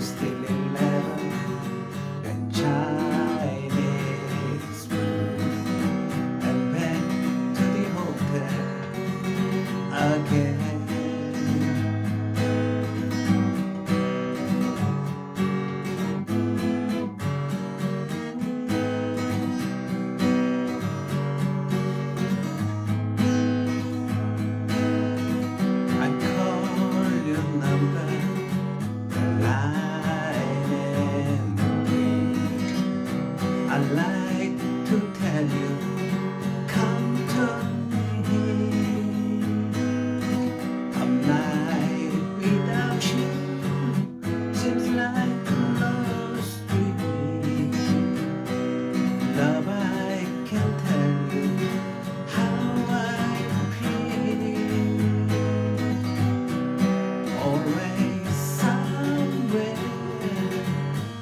still in love and Chinese food, and back to the hotel again. I call your number, the line and ring. I like to tell you, come to me. A night without you seems like a lost dream. Love, I can tell you how I feel. Always somewhere,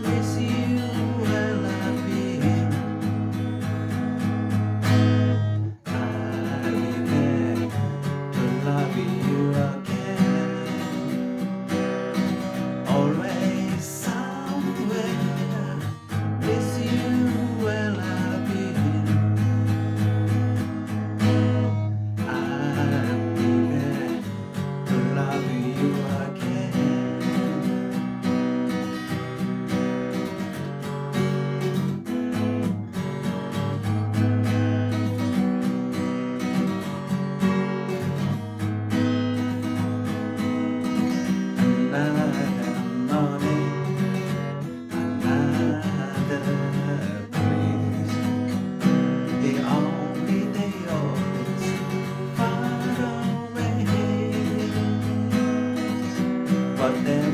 miss you while I've been. I'll be there to love you again. Always somewhere, miss you while I've been. I'll be there to love you again. Another morning, another place. The only day always far away, but there